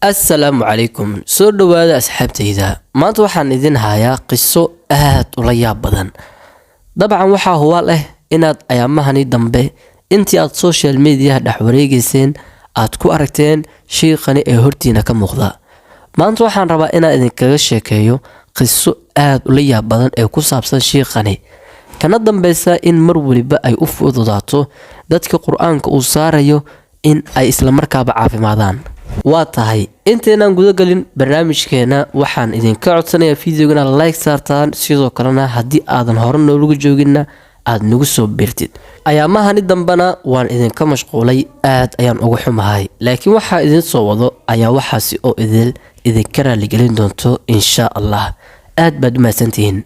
السلام عليكم soo dhawaada asxaabtayda maanta waxaan idin hayaa qiso aad u la yaab badan dabcan waxa huwa leh inaad ayaamahani dambe intii aad social media dhex wareegayseen aad ku aragteen sheekani ee hortiina ka muuqda maanta waxaan rabaa inaan idin kaga sheekeeyo qiso aad u la yaab badan ee ku saabsan sheekani kana dambaysa in mar waliba ay u fududaato dadka quraanka uu saarayo in ay isla markaaba caafimaadaan waa tahay inteenaan guda galin barnaamijkeena waxaan idinka codsanayaa fiidiyoga like saartaan sidoo kalena haddii aadan hore nooga joogina aad nagu soo biirtid ayaamahani dambana waan idinka mashquulay aad ayaan ugu xumahay laakiin waxa idin soo wado ayaa waxaasi oo idinka raali gelin doonto insha Allah aad baad mahadsantihiin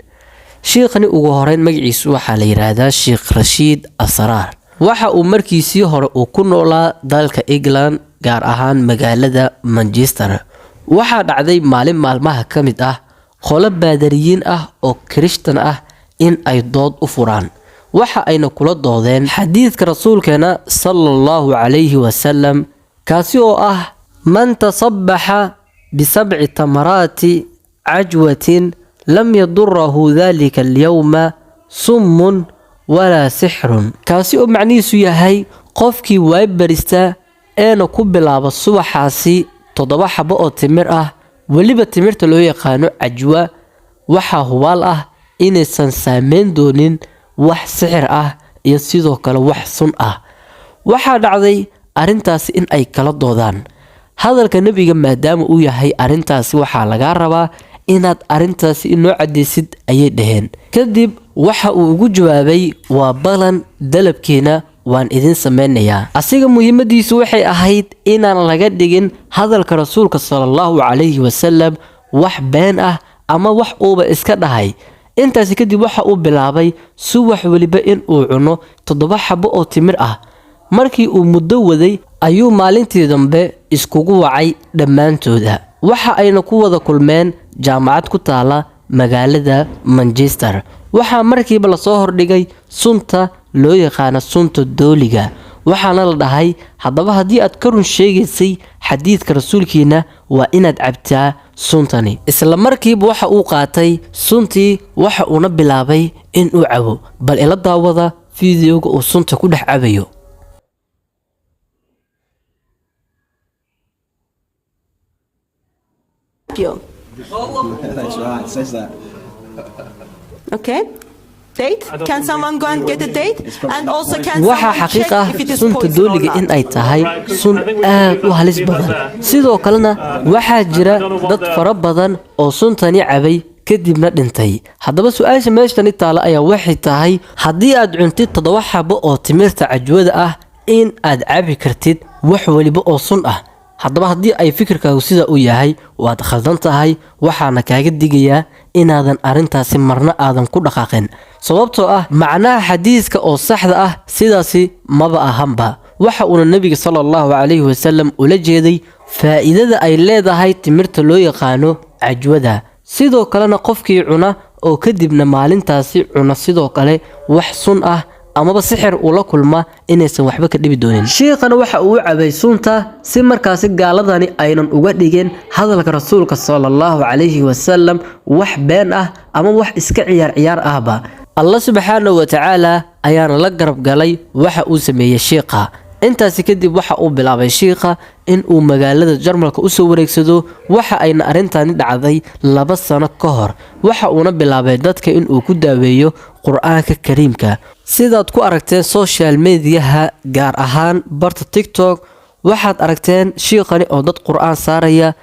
sheekani ugu horeyn magaciisu waxa la yiraahdaa Sheekh Rashiid Asraar waxa uu markiisii hore uu ku noolaa dalka England gaar ahaan magaalada Manchester waxa dhacday maalin maalmaha kamid ah qolo baadariyiin ah oo Kirishtan ah in ay dood u furaan waxa ayna kula doodeen xadiidka rasuulkeena sallallahu alayhi wasallam kaasi oo ah man tasabbaha bi7 tamarati ajwatin lam yadurruhu dhalika al-yawma summun wala sihrun kaasi oo macnihiisu yahay qofkii way barista eena ku bilaabo subaxaasi 7 xabo oo timir ah waliba timirta loo yaqaano ajwa waxa hubaal ah inaysan saameyn doonin wax sixir ah iyo sidoo kale wax sun ah waxa dhacday arintaasi in ay kala doodaan hadalka nabiga maadaama uu yahay arintaasi waxa laga rabaa inaad arintaasi inoo cadeysid ayay dhaheen kadib waxa uu ugu jawaabay waa balan dalabkeena waan idin sameeynayaa asiga muhiimadiisu waxay ahayd inaan laga dhigin hadalka rasuulka sallallahu alayhi wasallam wax been ah ama wax uuba iska dhahay intaas kadib waxa uu bilaabay subax waliba in uu cuno 7 xabo oo timir ah markii uu muddo waday ayuu maalintii dambe iskugu wacay dhamaantooda waxa ayna ku wada kulmeen jaamacad ku taala magaalada Manchester waxa markiiba la soo hordhigay sunta loo yaqaan sunta dooliga waxaana la dhahay hadaba hadii aad ka run sheegaysay xadiidka rasuulkiina waa inaad cabtaa suntani isla markiiba waxa uu qaatay suntii waxa uu bilaabay in uu cabo bal ila daawada fiidiyoga uu sunta ku dhex cabayo That's right, it says that. Okay. Date? Can someone go and get a date? And also can waxa someone xaqiiq check if it is sunta poison or dooliga not? in ay tahay sun aad u halis badan sidoo kalena waxa jira dad fara badan oo suntani cabay kadibna dhintay hadaba su'aasha meeshani taala ayaa waxay tahay hadii aad cuntid 7 xabo oo timirta ajwada ah in aad cabi kartid wax waliba oo sun ah hadaba hadii ay fikirkaagu sida uu yahay waad khaldan tahay waxaana kaaga digayaa inaadan arintaasi marna aadan ku dhaqaaqin sababtoo ah macnaha xadiiska oo saxda ah sidaasi maba ahanba waxa uu nabiga sallallahu alayhi wasallam ula jeeday faa'iidada ay leedahay timirta loo yaqaano ajwada sidoo kalena qofkii cuna oo kadibna maalintaasi cuna sidoo kale wax sun ah amaba sixir uu la kulma inaysan waxba ka dhibi doonin sheekana waxa uu cabay sunta si markaasi gaaladani aynan uga dhigeen hadalka rasuulka sallallahu alayhi wasallam wax been ah ama wax iska ciyaar ahba Allah subhanahu wa ta'ala ayaana la garab galay waxa uu sameeyay sheekha intaas kadib waxa uu bilaabay sheekha in uu magaalada Jarmalka u soo wareegsado waxa ayna arintani dhacday 2 sano ka hor waxa uu bilaabay dadka in uu ku daaweeyo quraanka kariimka sidaad ku aragteen social media gaar ahaan barta TikTok waxaad aragteen sheekani oo dad quraan saaraya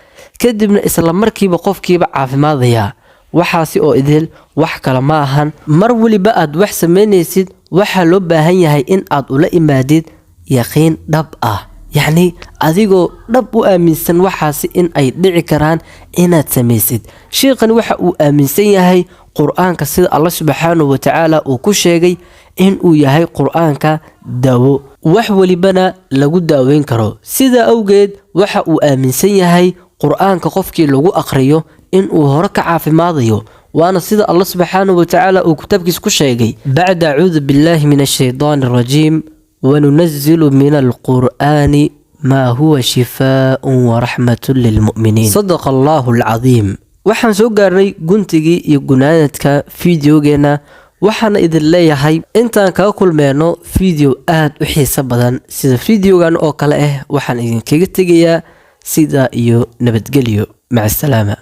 kadibna isla markiiba qofkiiba caafimaadaya waxaasi oo idil wax kala ma ahan mar waliba aad wax sameynaysid waxa loo baahan yahay in aad ula imaadid yaqiin dhab ah yani adigoo dhab u aaminsan waxaasi in ay dhici karaan inaad sameysid sheekani waxa uu aaminsan yahay quraanka sida Allah subhanahu wa ta'ala uu ku sheegay in uu yahay quraanka dawo wax walibana lagu daaweyn karo sida awgeed waxa uu aaminsan yahay quraanka qofkii lagu aqriyo in uu hore ka caafimaadayo وانا سيد الله سبحانه وتعالى وكتبكيس كشيغي بعد أعوذ بالله من الشيطان الرجيم وننزل من القرآن ما هو شفاء ورحمة للمؤمنين صدق الله العظيم waxaan soo gaarnay guntigii iyo gunaanadka fiidiyogeena waxaan idin leeyahay intaan kaga kulmeyno fiideo aad u xiiso badan sida fiidiyogan oo kale ah waxaan idin kaga tegayaa sida iyo nabadgelyo maca salaama